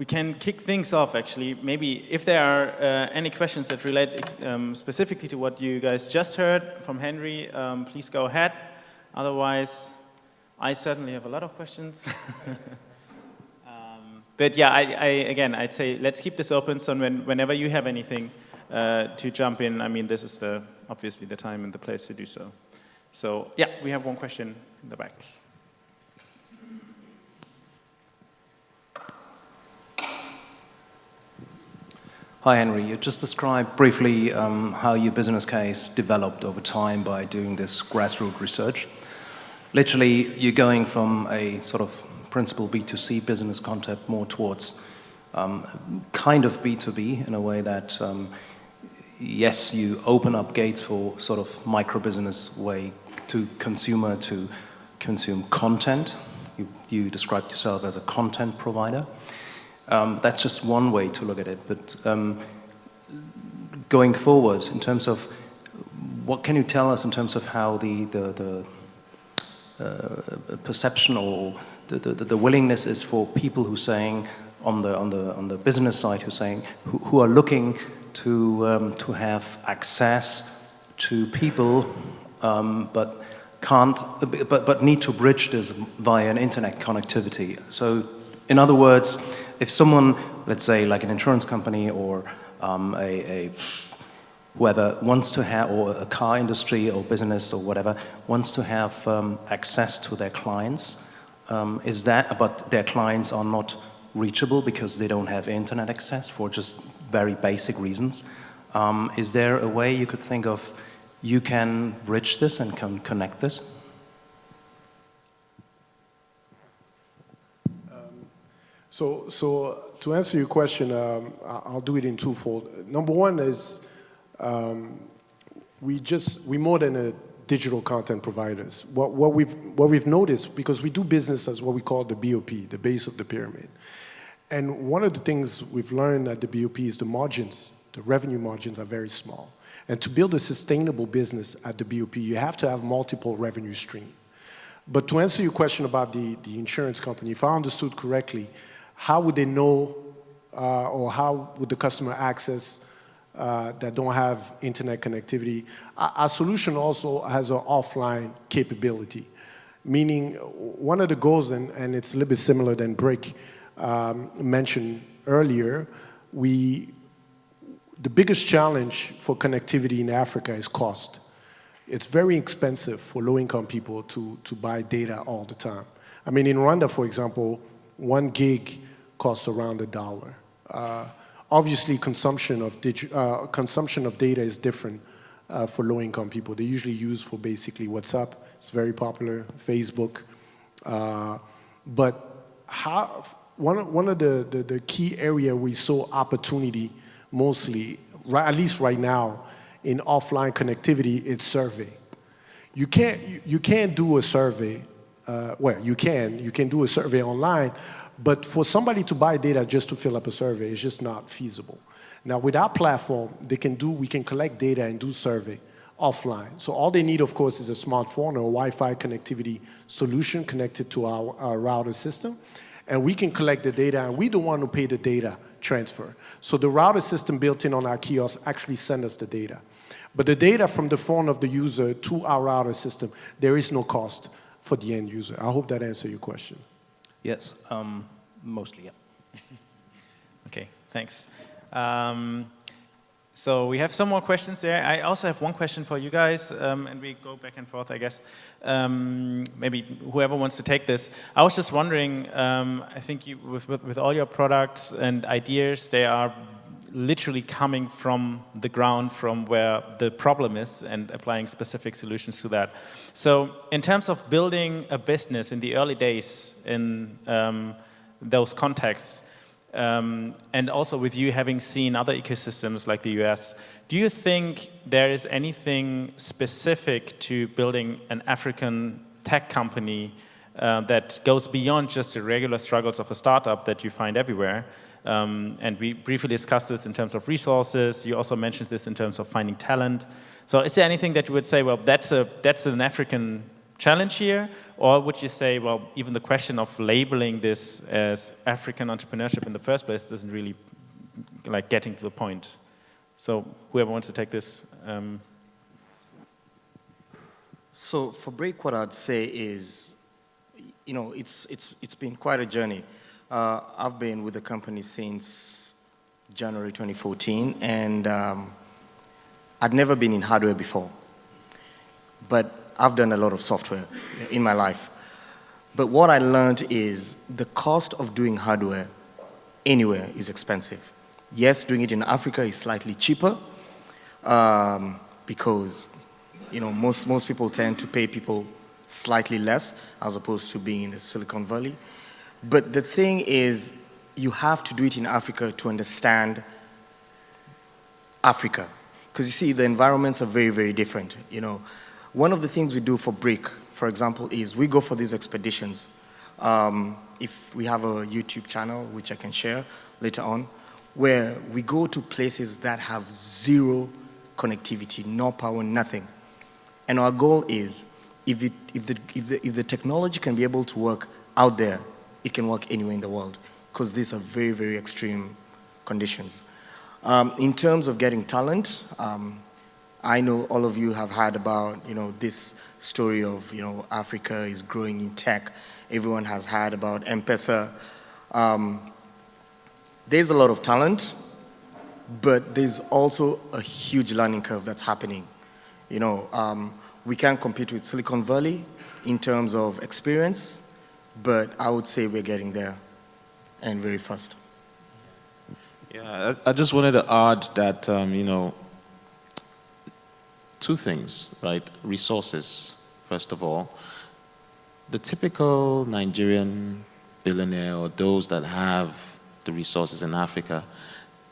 can kick things off, actually. Maybe if there are any questions that relate specifically to what you guys just heard from Henri, please go ahead. Otherwise, I certainly have a lot of questions. But yeah, again, I'd say let's keep this open, so whenever you have anything to jump in, I mean, this is obviously the time and the place to do so. So yeah, we have one question in the back. Hi Henri, you just described briefly how your business case developed over time by doing this grassroots research. Literally, you're going from a sort of principal B2C business concept more towards kind of B2B in a way that, yes, you open up gates for sort of micro-business way to consumer to consume content. You described yourself as a content provider. That's just one way to look at it, but going forward, in terms of, what can you tell us in terms of how the perception or the willingness is for people who saying, on the business side, who are looking to have access to people, but need to bridge this via an internet connectivity. So, in other words, if someone, let's say like an insurance company or whoever wants to have, or a car industry or business or whatever, wants to have access to their clients, but their clients are not reachable because they don't have internet access for just very basic reasons. Is there a way you could think of you can bridge this and can connect this? So to answer your question, I'll do it in twofold. Number one is we more than a digital content providers. What we've noticed, because we do business as what we call the BOP, the base of the pyramid. And one of the things we've learned at the BOP is the margins, the revenue margins are very small. And to build a sustainable business at the BOP, you have to have multiple revenue streams. But to answer your question about the insurance company, if I understood correctly, how would they know or how would the customer access that don't have internet connectivity? Our solution also has an offline capability, meaning one of the goals, and it's a little bit similar than BRCK mentioned earlier, the biggest challenge for connectivity in Africa is cost. It's very expensive for low-income people to buy data all the time. I mean, in Rwanda, for example, 1 gig costs around $1. Obviously, consumption of data is different for low-income people. They usually use for basically WhatsApp. It's very popular, Facebook. But one of the key area we saw opportunity mostly, at least right now, in offline connectivity, it's survey. You can't do a survey. Well, you can do a survey online, but for somebody to buy data just to fill up a survey is just not feasible. Now, with our platform, we can collect data and do survey offline. So all they need, of course, is a smartphone or a Wi-Fi connectivity solution connected to our router system, and we can collect the data, and we don't want to pay the data transfer. So the router system built in on our kiosk actually sends us the data. But the data from the phone of the user to our router system, there is no cost for the end user. I hope that answers your question. Yes, mostly, yeah. Okay, thanks. So we have some more questions there. I also have one question for you guys, and we go back and forth, I guess. Maybe whoever wants to take this. I was just wondering, I think with all your products and ideas, they are literally coming from the ground, from where the problem is, and applying specific solutions to that. So in terms of building a business in the early days in those contexts, and also with you having seen other ecosystems like the US, do you think there is anything specific to building an African tech company that goes beyond just the regular struggles of a startup that you find everywhere? And we briefly discussed this in terms of resources. You also mentioned this in terms of finding talent. So is there anything that you would say, well, that's an African challenge here? Or would you say, well, even the question of labeling this as African entrepreneurship in the first place doesn't really like getting to the point? So whoever wants to take this. So for BRCK, what I'd say is, you know, it's been quite a journey. I've been with the company since January 2014, and I'd never been in hardware before. But I've done a lot of software in my life. But what I learned is the cost of doing hardware anywhere is expensive. Yes, doing it in Africa is slightly cheaper because, you know, most people tend to pay people slightly less as opposed to being in the Silicon Valley. But the thing is, you have to do it in Africa to understand Africa. Because you see, the environments are very, very different. You know, one of the things we do for BRCK, for example, is we go for these expeditions. If we have a YouTube channel, which I can share later on, where we go to places that have zero connectivity, no power, nothing. And our goal is, if the technology can be able to work out there, it can work anywhere in the world, because these are very, very extreme conditions. In terms of getting talent, I know all of you have heard about, you know, this story of, you know, Africa is growing in tech. Everyone has heard about M-Pesa. There's a lot of talent, but there's also a huge learning curve that's happening. You know, we can't compete with Silicon Valley in terms of experience, but I would say we're getting there, and very fast. Yeah, I just wanted to add that, you know, two things, right? Resources, first of all. The typical Nigerian billionaire, or those that have the resources in Africa,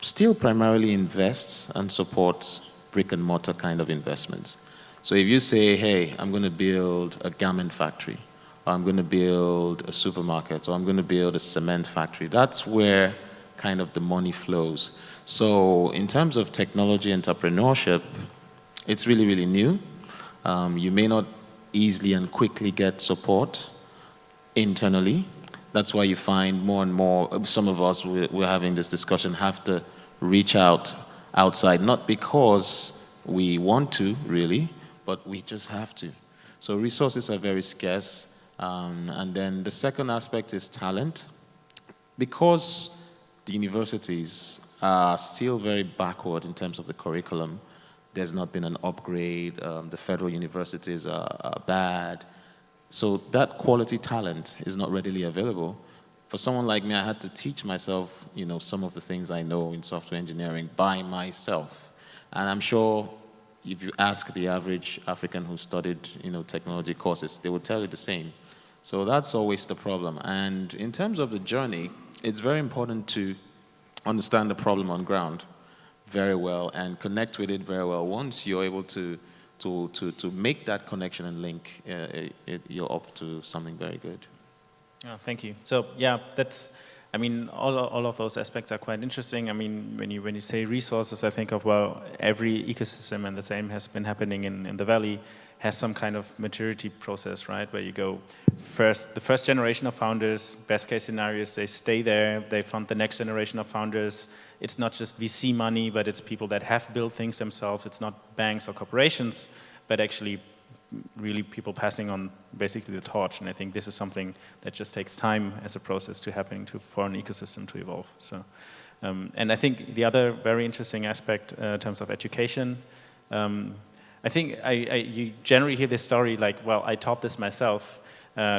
still primarily invests and supports brick and mortar kind of investments. So if you say, hey, I'm going to build a garment factory, or I'm going to build a supermarket, or I'm going to build a cement factory, that's where kind of the money flows. So in terms of technology entrepreneurship, it's really, really new. You may not easily and quickly get support internally. That's why you find more and more, some of us, we're having this discussion, have to reach out outside, not because we want to, really, but we just have to. So resources are very scarce. And then the second aspect is talent. Because the universities are still very backward in terms of the curriculum, there's not been an upgrade. The federal universities are bad. So that quality talent is not readily available. For someone like me, I had to teach myself, you know, some of the things I know in software engineering by myself. And I'm sure if you ask the average African who studied, you know, technology courses, they will tell you the same. So that's always the problem. And in terms of the journey, it's very important to understand the problem on ground very well and connect with it very well. Once you're able to make that connection and link, you're up to something very good. Oh, thank you. So yeah, that's, I mean, all of those aspects are quite interesting. I mean, when you say resources, I think of, well, every ecosystem, and the same has been happening in the Valley, has some kind of maturity process, right? Where you go first, the first generation of founders, best case scenarios, they stay there, they fund the next generation of founders. It's not just VC money, but it's people that have built things themselves. It's not banks or corporations, but actually really people passing on basically the torch. And I think this is something that just takes time as a process to happen for an ecosystem to evolve. So, and I think the other very interesting aspect in terms of education, I think you generally hear this story like, well, I taught this myself.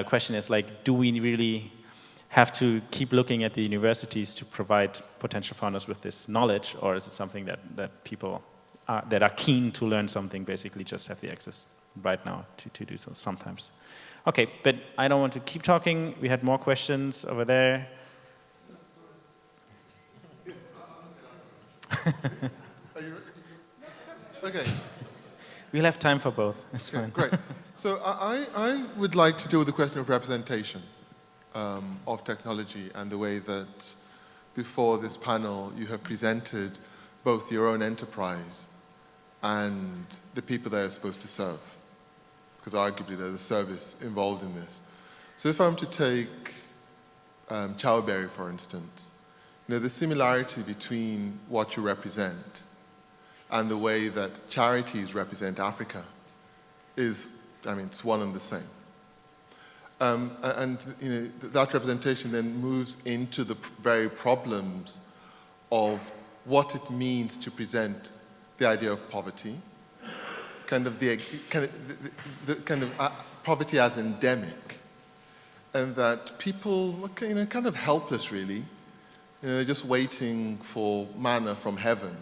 Question is like, do we really have to keep looking at the universities to provide potential founders with this knowledge, or is it something that people that are keen to learn something basically just have the access right now to do so sometimes? Okay, but I don't want to keep talking. We had more questions over there. Are you ready? Okay. We'll have time for both. It's Okay, fine. great. So I would like to deal with the question of representation of technology and the way that before this panel you have presented both your own enterprise and the people they are supposed to serve. because arguably there's a service involved in this. So if I'm to take Chowberry, for instance, the similarity between what you represent and the way that charities represent Africa is, it's one and the same. That representation then moves into the very problems of what it means to present the idea of poverty, poverty as endemic, and that people are kind of helpless, really. Just waiting for manna from heaven,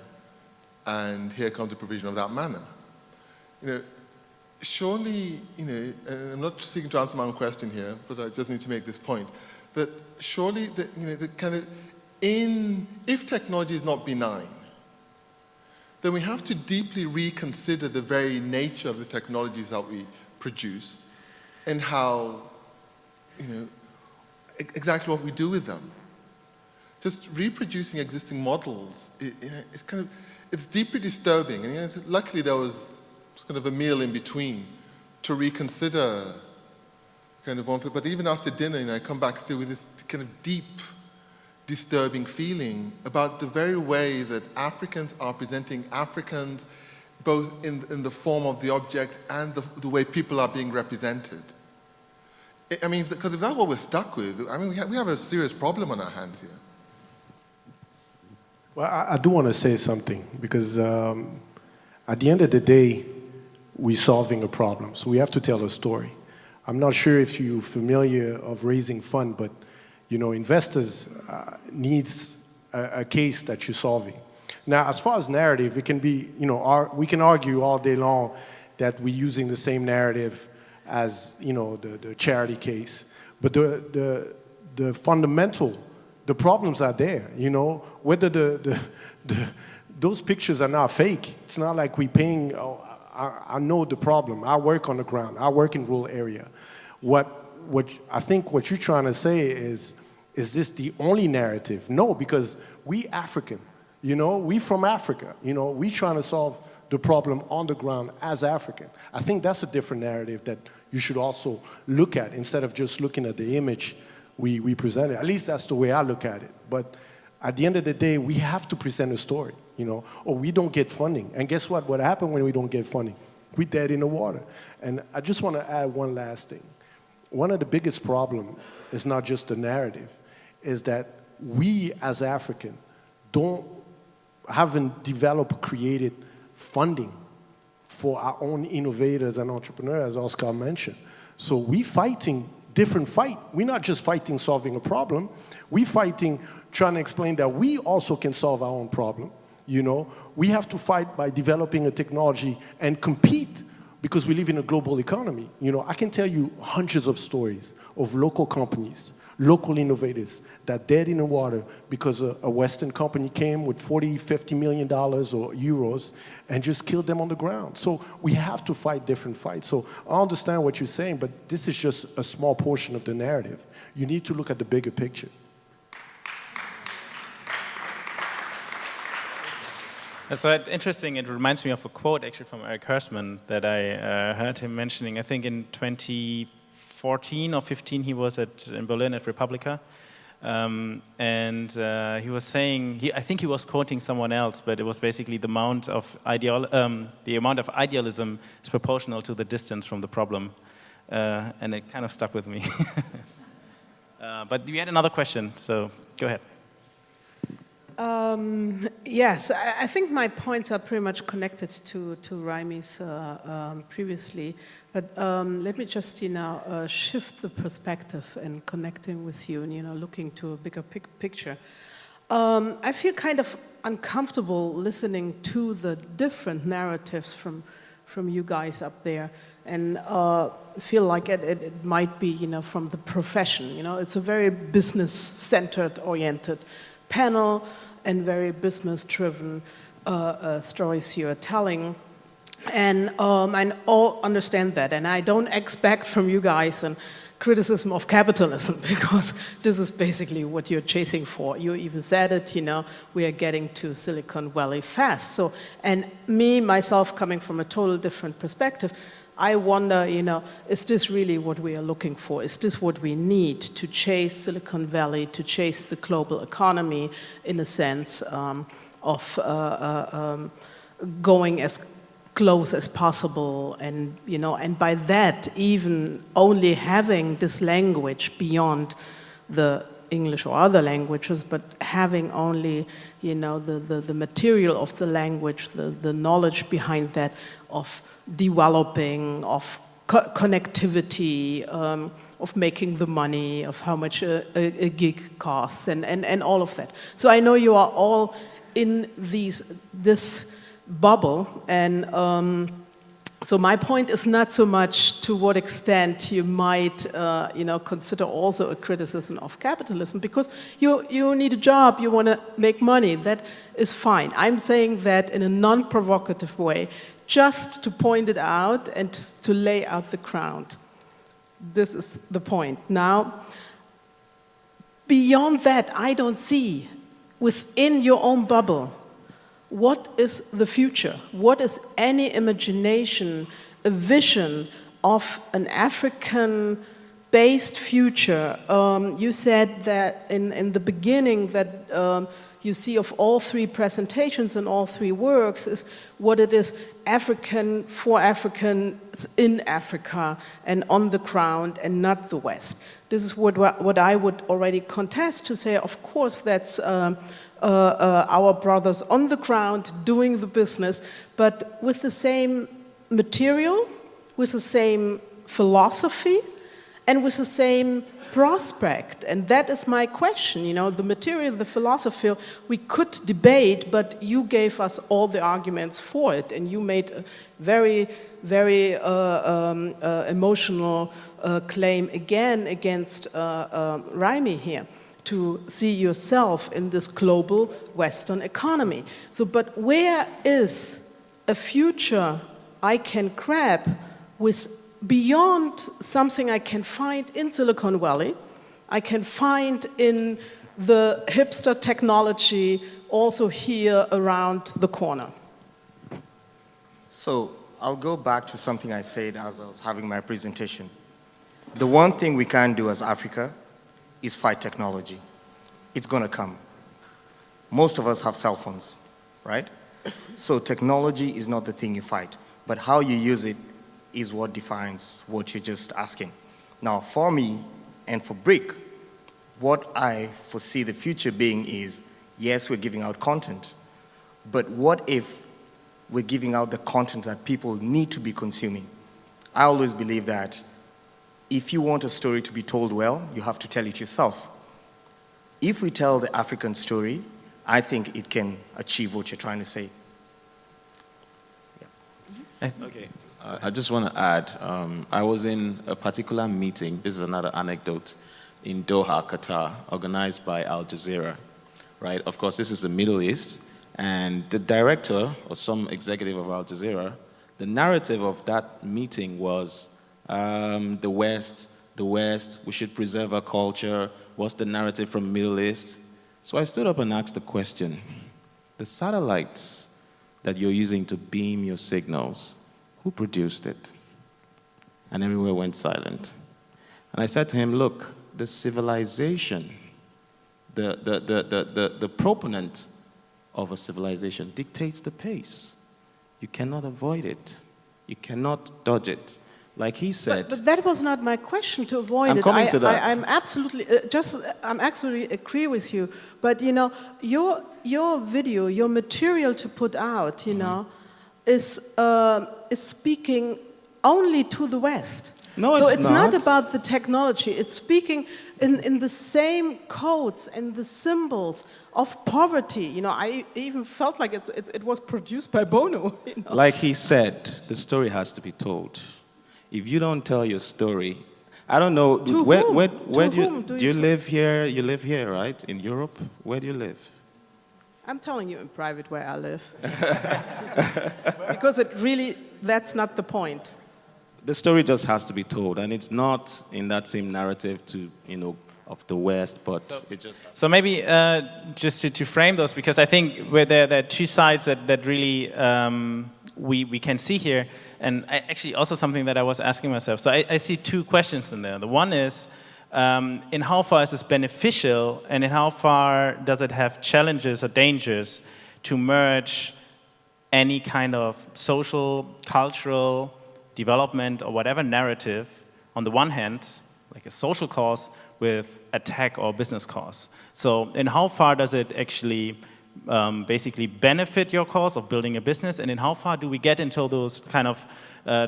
and here comes the provision of that manna. Surely, and I'm not seeking to answer my own question here, but I just need to make this point, that surely, if technology is not benign, then we have to deeply reconsider the very nature of the technologies that we produce and how, exactly what we do with them. Just reproducing existing models, it's deeply disturbing. And luckily there was kind of a meal in between to reconsider but even after dinner, I come back still with this kind of deep, disturbing feeling about the very way that Africans are presenting Africans, both in the form of the object and the way people are being represented. Because if that's what we're stuck with, we have a serious problem on our hands here. Well, I do want to say something, because at the end of the day, we're solving a problem, so we have to tell a story. I'm not sure if you're familiar of raising fund, but investors needs a case that you're solving. Now, as far as narrative, it can be, we can argue all day long that we're using the same narrative as, the charity case, but the fundamental, the problems are there, whether those pictures are not fake. It's not like we're paying, I know the problem. I work on the ground. I work in rural area. What I think what you're trying to say is this the only narrative? No, because we African, we from Africa, we trying to solve the problem on the ground as African. I think that's a different narrative that you should also look at instead of just looking at the image we presented. At least that's the way I look at it. But at the end of the day, we have to present a story, or we don't get funding. And guess what? What happens when we don't get funding? We're dead in the water. And I just want to add one last thing. One of the biggest problems is not just the narrative, is that we as African haven't developed, created funding for our own innovators and entrepreneurs, as Oscar mentioned. So we fighting different fight. We're not just fighting solving a problem. We're fighting trying to explain that we also can solve our own problem. We have to fight by developing a technology and compete because we live in a global economy. I can tell you hundreds of stories of local companies, local innovators that dead in the water because a Western company came with $40, $50 million or euros and just killed them on the ground. So we have to fight different fights. So I understand what you're saying, but this is just a small portion of the narrative. You need to look at the bigger picture. So interesting, it reminds me of a quote actually from Eric Hersman that I heard him mentioning. I think in 2014 or 15 he was in Berlin at Republica. And he was saying, I think he was quoting someone else, but it was basically the amount of idealism is proportional to the distance from the problem. And it kind of stuck with me. But you had another question, so go ahead. Yes, I think my points are pretty much connected to Raimi's previously, but let me just shift the perspective and connecting with you and looking to a bigger picture. I feel kind of uncomfortable listening to the different narratives from you guys up there, and feel like it might be from the profession. It's a very business-centered, oriented panel, and very business-driven stories you are telling. And I all understand that, and I don't expect from you guys a criticism of capitalism, because this is basically what you're chasing for. You even said it, we are getting to Silicon Valley fast. So, and myself, coming from a total different perspective, I wonder, is this really what we are looking for? Is this what we need to chase Silicon Valley, to chase the global economy in a sense of going as close as possible, and and by that even only having this language beyond the English or other languages, but having only the material of the language, the knowledge behind that, of developing, of connectivity, of making the money, of how much a gig costs, and all of that. So I know you are all in this bubble, and so my point is not so much to what extent you might, consider also a criticism of capitalism, because you need a job, you want to make money, that is fine. I'm saying that in a non-provocative way, just to point it out and to lay out the ground. This is the point. Now, beyond that, I don't see, within your own bubble, what is the future? What is any imagination, a vision of an African-based future? You said that in the beginning that you see of all three presentations and all three works is what it is African for Africans in Africa and on the ground and not the West. This is what I would already contest to say, of course, that's our brothers on the ground doing the business, but with the same material, with the same philosophy, and with the same prospect. And that is my question. The material, the philosophy, we could debate, but you gave us all the arguments for it, and you made a very, very emotional claim again against Raimi here, to see yourself in this global Western economy. So, but where is a future I can grab with beyond something I can find in Silicon Valley, I can find in the hipster technology also here around the corner? So I'll go back to something I said as I was having my presentation. The one thing we can't do as Africa is fight technology. It's going to come. Most of us have cell phones, right? So technology is not the thing you fight, but how you use it is what defines what you're just asking. Now, for me and for BRCK, what I foresee the future being is, yes, we're giving out content, but what if we're giving out the content that people need to be consuming? I always believe that if you want a story to be told well, you have to tell it yourself. If we tell the African story, I think it can achieve what you're trying to say. Yeah. Okay. I just want to add, I was in a particular meeting, this is another anecdote, in Doha, Qatar, organized by Al Jazeera, right? Of course, this is the Middle East, and the director, or some executive of Al Jazeera, the narrative of that meeting was, the West, we should preserve our culture, what's the narrative from Middle East? So I stood up and asked the question, the satellites that you're using to beam your signals, who produced it? And everywhere went silent. And I said to him, look, the civilization, the proponent of a civilization dictates the pace. You cannot avoid it. You cannot dodge it. Like he said. But that was not my question, to avoid it. I'm coming to that. I'm absolutely, I'm actually agree with you. But, your video, your material to put out, is speaking only to the West. No, so it's not. not about the technology. It's speaking in the same codes and the symbols of poverty. I even felt like it was produced by Bono. Like he said, the story has to be told. If you don't tell your story, I don't know. Where do you live here? You live here, right? In Europe? Where do you live? I'm telling you in private where I live. Because that's not the point. The story just has to be told, and it's not in that same narrative of the West, but it just... So maybe just to frame those, because I think there are two sides that really we can see here, and actually also something that I was asking myself. So I see two questions in there. The one is, in how far is this beneficial, and in how far does it have challenges or dangers to merge any kind of social, cultural development or whatever narrative on the one hand, like a social cause, with a tech or business cause. So in how far does it actually basically benefit your cause of building a business, and in how far do we get into those kind of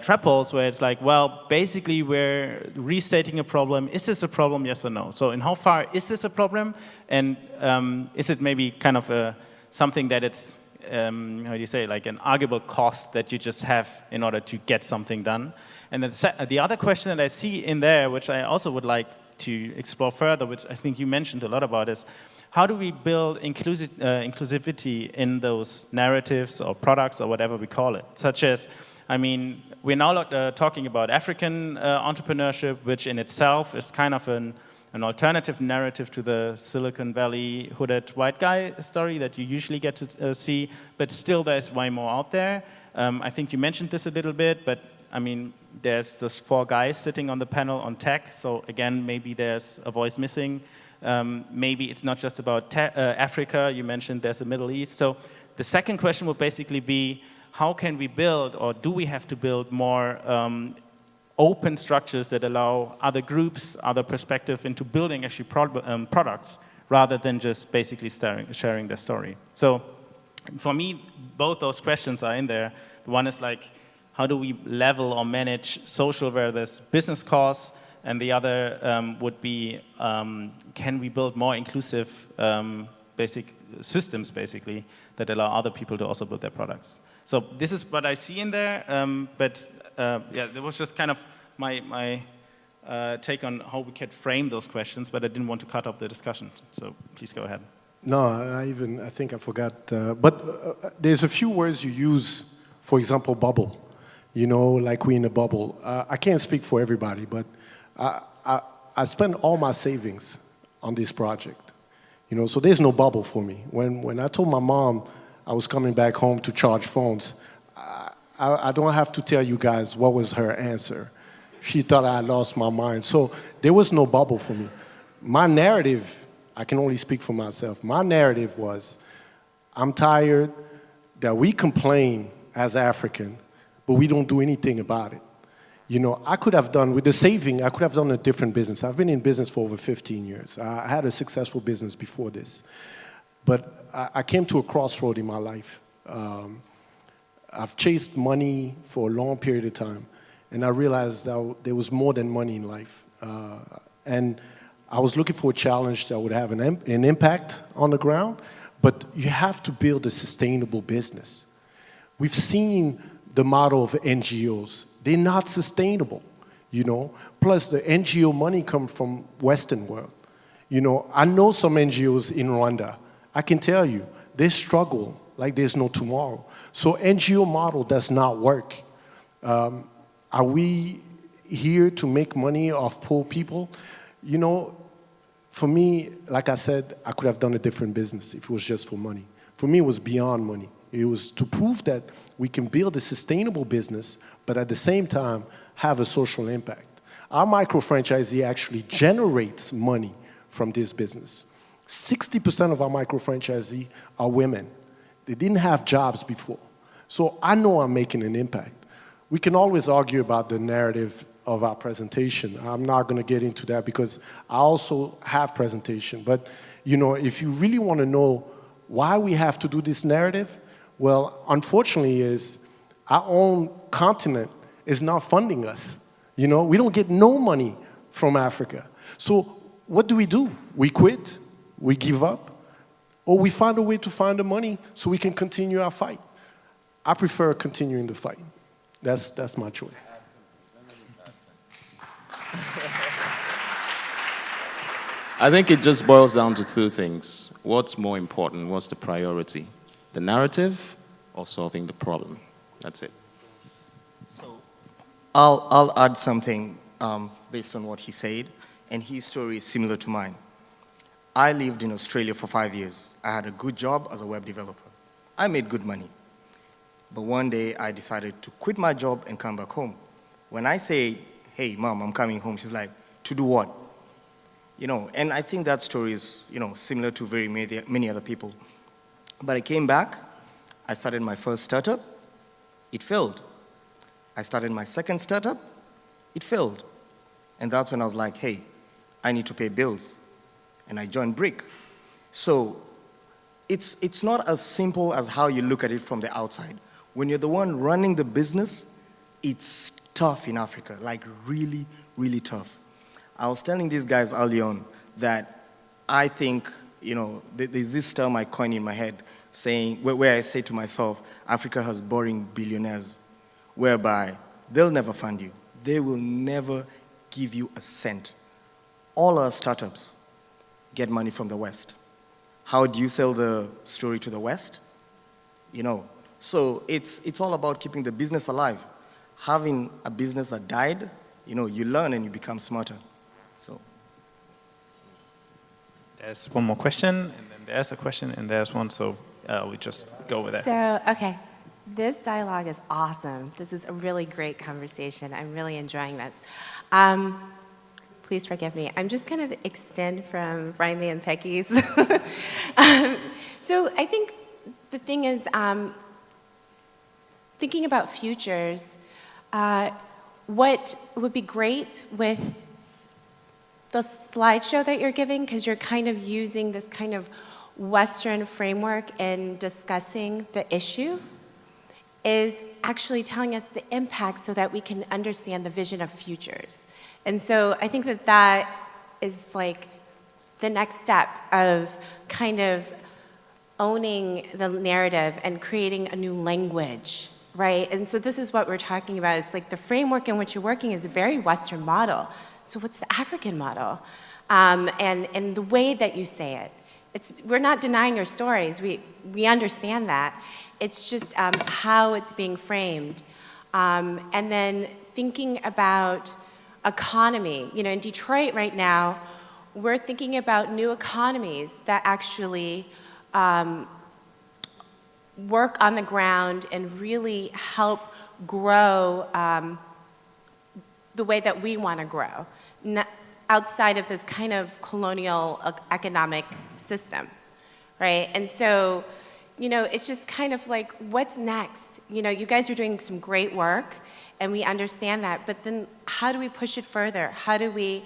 trap holes where it's like, well, basically we're restating a problem. Is this a problem, yes or no? So in how far is this a problem, and is it maybe kind of something that it's, how do you say, like an arguable cost that you just have in order to get something done? And then the other question that I see in there, which I also would like to explore further, which I think you mentioned a lot about, is how do we build inclusivity in those narratives or products or whatever we call it? Such as, I mean, we're now talking about African entrepreneurship, which in itself is kind of an alternative narrative to the Silicon Valley hooded white guy story that you usually get to see, but still there's way more out there. I think you mentioned this a little bit, but I mean, there's those 4 guys sitting on the panel on tech, so again, maybe there's a voice missing. Maybe it's not just about Africa, you mentioned there's the Middle East. So the second question would basically be, how can we build, or do we have to build more open structures that allow other groups, other perspectives into building actually products, rather than just basically sharing their story? So for me, both those questions are in there. One is like, how do we level or manage social versus business cause? And the other would be, can we build more inclusive basic systems, basically, that allow other people to also build their products? So this is what I see in there, but yeah, that was just kind of my take on how we could frame those questions, but I didn't want to cut off the discussion, so please go ahead. No, I think I forgot, but there's a few words you use, for example, bubble. You know, like we're in a bubble. I can't speak for everybody, but I spent all my savings on this project. You know, so there's no bubble for me. When I told my mom I was coming back home to charge phones, I don't have to tell you guys what was her answer. She thought I had lost my mind. So there was no bubble for me. My narrative, I can only speak for myself. My narrative was, I'm tired that we complain as African, but we don't do anything about it. You know, I could have done, with the saving, I could have done a different business. I've been in business for over 15 years. I had a successful business before this. But I came to a crossroad in my life. I've chased money for a long period of time, and I realized that there was more than money in life. And I was looking for a challenge that would have an impact on the ground, but you have to build a sustainable business. We've seen the model of NGOs. They're not sustainable, you know. Plus, the NGO money comes from Western world. You know, I know some NGOs in Rwanda. I can tell you, they struggle like there's no tomorrow. So NGO model does not work. Are we here to make money off poor people? You know, for me, like I said, I could have done a different business if it was just for money. For me, it was beyond money. It was to prove that we can build a sustainable business, but at the same time, have a social impact. Our micro-franchisee actually generates money from this business. 60% of our micro-franchisee are women. They didn't have jobs before. So I know I'm making an impact. We can always argue about the narrative of our presentation. I'm not going to get into that because I also have presentation. But, you know, if you really want to know why we have to do this narrative, well, unfortunately is our own continent is not funding us. You know, we don't get no money from Africa. So what do? We quit, we give up, or we find a way to find the money so we can continue our fight. I prefer continuing the fight. That's my choice. I think it just boils down to two things. What's more important? What's the priority? The narrative or solving the problem? That's it. So I'll add something based on what he said, and his story is similar to mine. I lived in Australia for 5 years. I had a good job as a web developer. I made good money. But one day I decided to quit my job and come back home. When I say, hey, Mom, I'm coming home, she's like, to do what? You know, and I think that story is, you know, similar to very many other people. But I came back, I started my first startup, it failed. I started my second startup, it failed. And that's when I was like, hey, I need to pay bills. And I joined BRCK. So it's not as simple as how you look at it from the outside. When you're the one running the business, it's tough in Africa, like really, really tough. I was telling these guys early on that I think, you know, there's this term I coined in my head saying, where I say to myself, Africa has boring billionaires, whereby they'll never fund you. They will never give you a cent. All our startups get money from the West. How do you sell the story to the West? You know, so it's all about keeping the business alive. Having a business that died, you know, you learn and you become smarter. So. There's one more question, and then there's a question, and there's one, so we just go with that. So, okay, this dialogue is awesome. This is a really great conversation. I'm really enjoying this. Please forgive me. I'm just going to extend from Raimi and Peggy's. So I think the thing is, thinking about futures, what would be great with the slideshow that you're giving, because you're kind of using this kind of Western framework in discussing the issue, is actually telling us the impact so that we can understand the vision of futures. And so I think that that is like the next step of kind of owning the narrative and creating a new language, right? And so this is what we're talking about. It's like the framework in which you're working is a very Western model. So what's the African model? And the way that you say it. We're not denying your stories. We understand that. It's just how it's being framed. And then thinking about economy. You know, in Detroit right now, we're thinking about new economies that actually work on the ground and really help grow the way that we want to grow, outside of this kind of colonial economic system, right? And so, you know, it's just kind of like, what's next? You know, you guys are doing some great work, and we understand that, but then how do we push it further? How do we,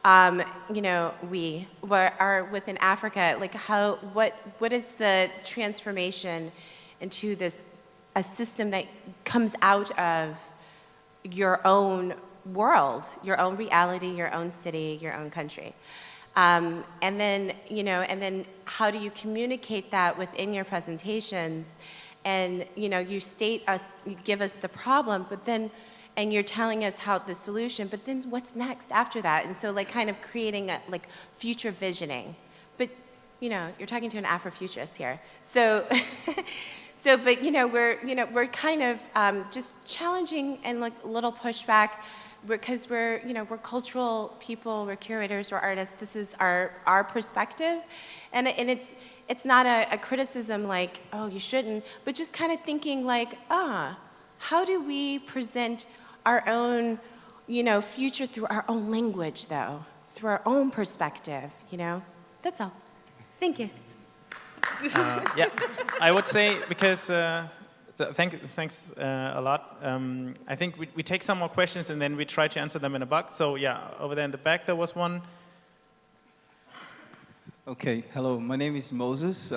you know, we are within Africa, like what is the transformation into a system that comes out of your own world, your own reality, your own city, your own country? And then, you know, and then how do you communicate that within your presentations? And, you know, you give us the problem, but then, and you're telling us how the solution, but then what's next after that? And so, like, kind of creating a, like, future visioning. But, you know, you're talking to an Afrofuturist here. So, but, you know, we're kind of just challenging and, like, a little pushback, because we're cultural people, we're curators, we're artists. This is our perspective, and it's not a criticism like, oh, you shouldn't, but just kind of thinking like, how do we present our own, you know, future through our own language, though, through our own perspective, you know? That's all. Thank you. Yeah, I would say, because thanks a lot. I think we take some more questions and then we try to answer them in a buck. So yeah, over there in the back there was one. Okay, hello, my name is Moses.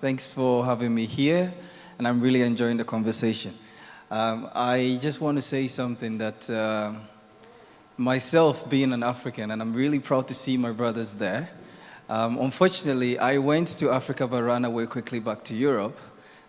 Thanks for having me here, and I'm really enjoying the conversation. I just want to say something that myself being an African, and I'm really proud to see my brothers there. Unfortunately, I went to Africa but ran away quickly back to Europe,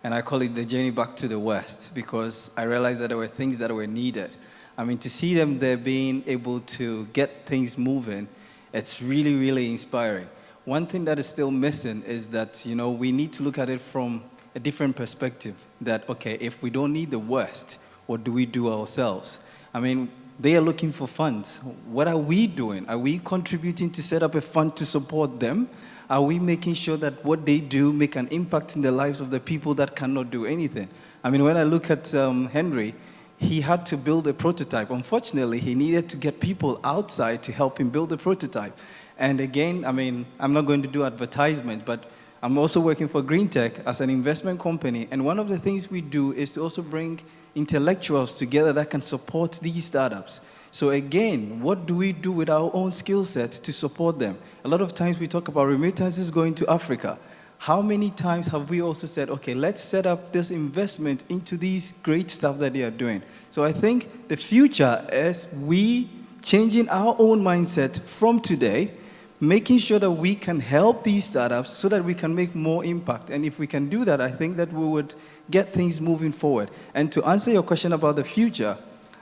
and I call it the journey back to the West, because I realized that there were things that were needed. I mean, to see them there being able to get things moving, it's really, really inspiring. One thing that is still missing is that, you know, we need to look at it from a different perspective. That, okay, if we don't need the West, what do we do ourselves? I mean, they are looking for funds. What are we doing? Are we contributing to set up a fund to support them? Are we making sure that what they do make an impact in the lives of the people that cannot do anything? I mean, when I look at Henri, he had to build a prototype. Unfortunately, he needed to get people outside to help him build the prototype. And again, I mean, I'm not going to do advertisement, but I'm also working for Green Tech as an investment company. And one of the things we do is to also bring intellectuals together that can support these startups. So again, what do we do with our own skill set to support them? A lot of times we talk about remittances going to Africa. How many times have we also said, okay, let's set up this investment into these great stuff that they are doing? So I think the future is we changing our own mindset from today, making sure that we can help these startups so that we can make more impact. And if we can do that, I think that we would get things moving forward. And to answer your question about the future,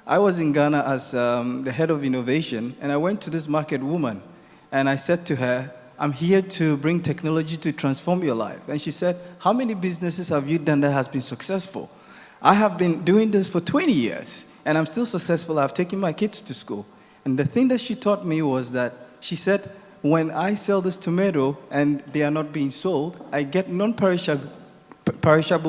I was in Ghana as the head of innovation, and I went to this market woman, and I said to her, I'm here to bring technology to transform your life. And she said, how many businesses have you done that has been successful? I have been doing this for 20 years, and I'm still successful. I've taken my kids to school. And the thing that she taught me was that she said, when I sell this tomato and they are not being sold, I get non-perishable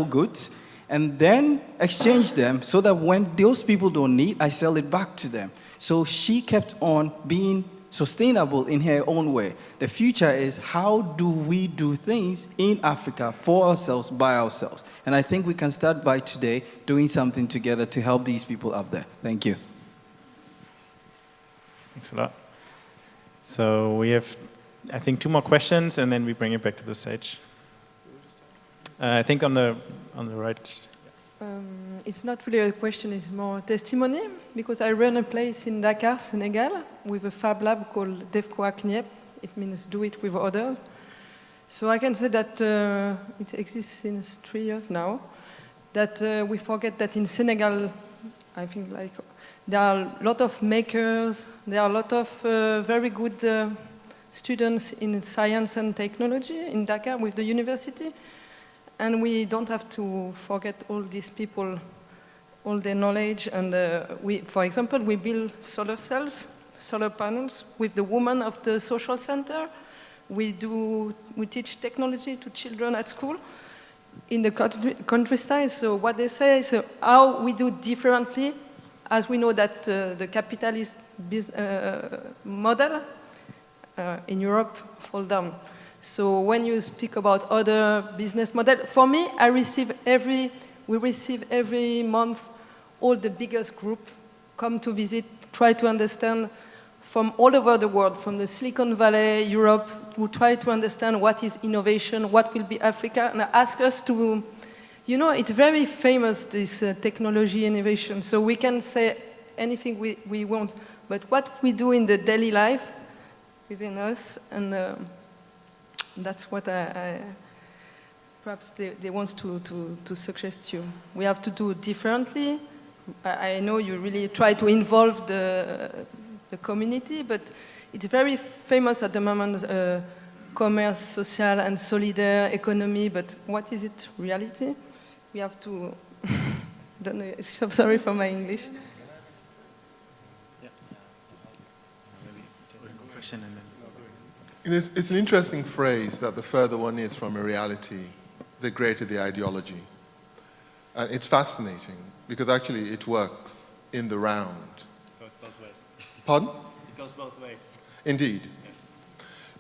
goods and then exchange them so that when those people don't need, I sell it back to them. So she kept on being sustainable in her own way. The future is how do we do things in Africa for ourselves, by ourselves. And I think we can start by today doing something together to help these people up there. Thank you. Thanks a lot. So we have, I think, 2 more questions, and then we bring it back to the stage. I think on the right. It's not really a question, it's more testimony, because I run a place in Dakar, Senegal, with a fab lab called Defco Akniep. It means do it with others. So I can say that it exists since 3 years now, that we forget that in Senegal, I think like there are a lot of makers, there are a lot of very good students in science and technology in Dakar with the university. And we don't have to forget all these people, all their knowledge. And for example, we build solar cells, solar panels with the women of the social center. We teach technology to children at school in the countryside. So what they say is how we do differently, as we know that the capitalist model in Europe fall down. So when you speak about other business model, for me, we receive every month all the biggest group come to visit, try to understand from all over the world, from the Silicon Valley, Europe, who try to understand what is innovation, what will be Africa, and ask us to, you know, it's very famous, this technology innovation, so we can say anything we want, but what we do in the daily life within us, and that's what perhaps they want to suggest you. We have to do differently. I know you really try to involve the community, but it's very famous at the moment, commerce, social and solidaire economy, but what is it reality? We have to, don't know, I'm sorry for my English. It's an interesting phrase that the further one is from a reality, the greater the ideology. And it's fascinating because actually it works in the round. It goes both ways. Pardon? It goes both ways. Indeed.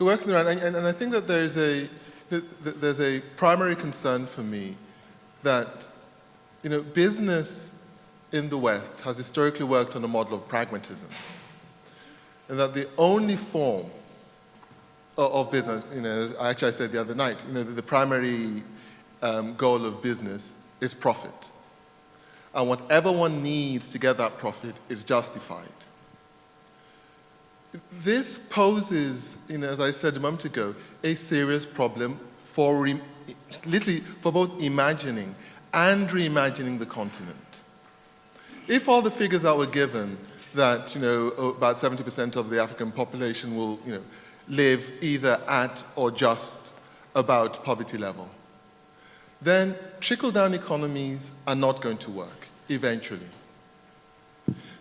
It works in the round, and I think that there's a primary concern for me that, you know, business in the West has historically worked on a model of pragmatism, and that the only form of business, you know, I said the other night, you know, the primary goal of business is profit. And whatever one needs to get that profit is justified. This poses, you know, as I said a moment ago, a serious problem for literally for both imagining and reimagining the continent. If all the figures that were given that, you know, about 70% of the African population will, you know, live either at or just about poverty level, then trickle-down economies are not going to work eventually.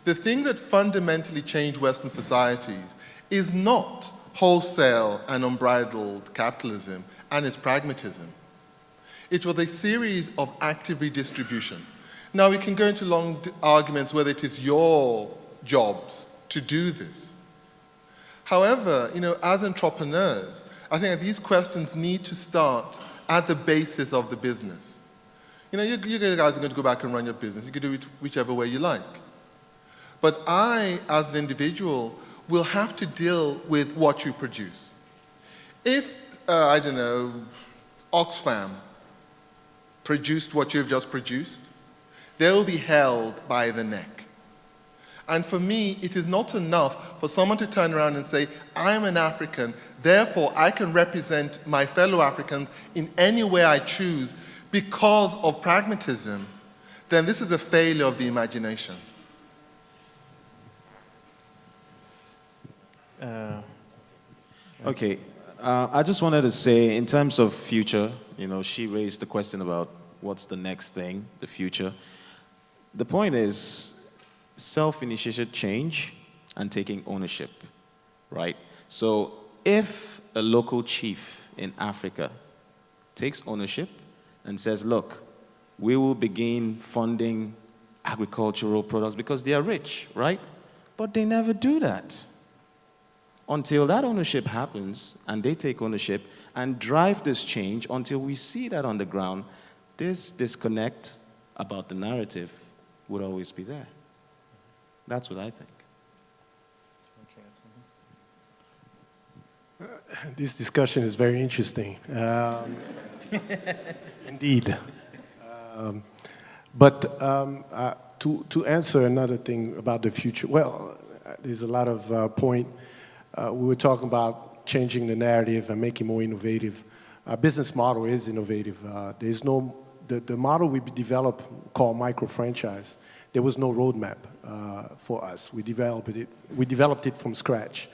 The thing that fundamentally changed Western societies is not wholesale and unbridled capitalism and its pragmatism. It was a series of active redistribution. Now, we can go into long arguments whether it is your jobs to do this. However, as entrepreneurs, I think that these questions need to start at the basis of the business. You guys are going to go back and run your business. You can do it whichever way you like. But I, as an individual, will have to deal with what you produce. If, I don't know, Oxfam produced what you've just produced, they will be held by the neck. And for me, it is not enough for someone to turn around and say, I'm an African, therefore I can represent my fellow Africans in any way I choose because of pragmatism. Then this is a failure of the imagination. Okay, I just wanted to say, in terms of future, she raised the question about what's the next thing, the future. The point is self-initiated change and taking ownership, right? So if a local chief in Africa takes ownership and says, look, we will begin funding agricultural products because they are rich, right? But they never do that. Until that ownership happens and they take ownership and drive this change until we see that on the ground, this disconnect about the narrative would always be there. That's what I think. This discussion is very interesting. Indeed. But to answer another thing about the future, well, there's a lot of point. We were talking about changing the narrative and making more innovative. Our business model is innovative. There's no, the model we developed called micro-franchise, there was no roadmap for us. We developed it from scratch.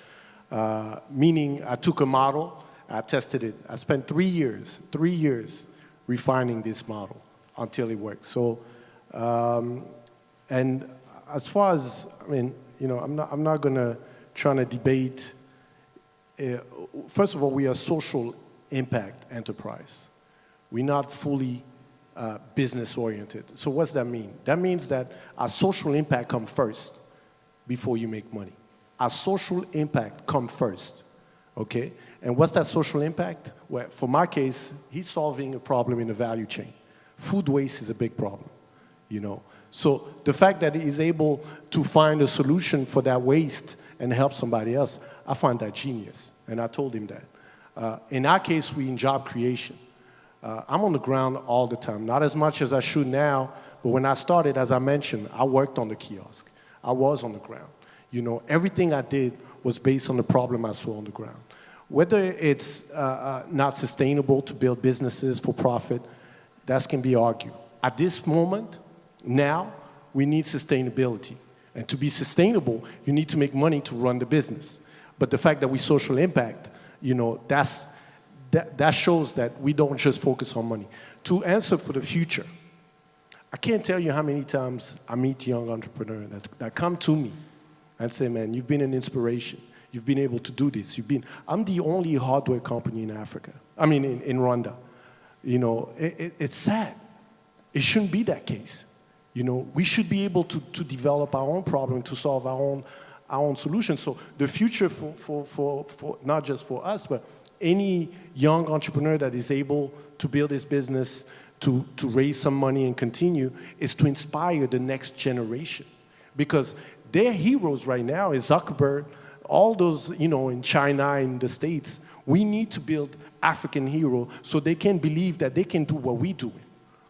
Meaning I took a model, I tested it. I spent 3 years refining this model until it worked. So, and as far as, I'm not gonna try to debate. First of all, we are a social impact enterprise. We're not fully business oriented. So what's that mean? That means that our social impact comes first before you make money. Our social impact comes first, okay? And what's that social impact? Well, for my case, he's solving a problem in the value chain. Food waste is a big problem, So the fact that he's able to find a solution for that waste and help somebody else, I find that genius, and I told him that. In our case, we're in job creation. I'm on the ground all the time, not as much as I should now, but when I started, as I mentioned, I worked on the kiosk. I was on the ground. Everything I did was based on the problem I saw on the ground. Whether it's not sustainable to build businesses for profit, that can be argued. At this moment, now, we need sustainability. And to be sustainable, you need to make money to run the business. But the fact that we social impact, that shows that we don't just focus on money. To answer for the future, I can't tell you how many times I meet young entrepreneurs that come to me and say, man, you've been an inspiration. You've been able to do this. I'm the only hardware company in Africa. In Rwanda. It's sad. It shouldn't be that case. We should be able to develop our own problem, to solve our own solutions. So the future for not just for us, but any young entrepreneur that is able to build his business, to raise some money and continue, is to inspire the next generation. Because their heroes right now is Zuckerberg, all those, in China, in the States. We need to build African heroes so they can believe that they can do what we do.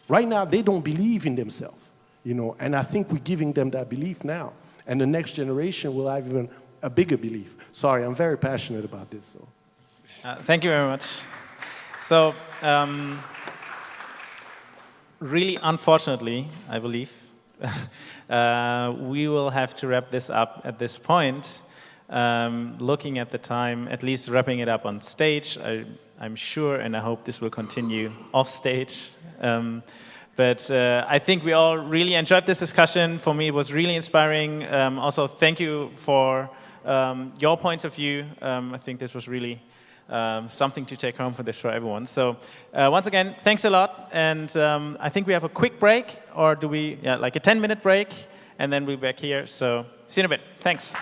Right now, they don't believe in themselves, and I think we're giving them that belief now. And the next generation will have even a bigger belief. Sorry, I'm very passionate about this. So. Thank you very much. So, really unfortunately, I believe, we will have to wrap this up at this point. Looking at the time, at least wrapping it up on stage, I'm sure, and I hope this will continue off stage. But I think we all really enjoyed this discussion. For me, it was really inspiring. Also, thank you for your points of view. I think this was really something to take home for this for everyone. So once again, thanks a lot. And I think we have a quick break, or do we, like a 10-minute break, and then we'll be back here. So see you in a bit. Thanks.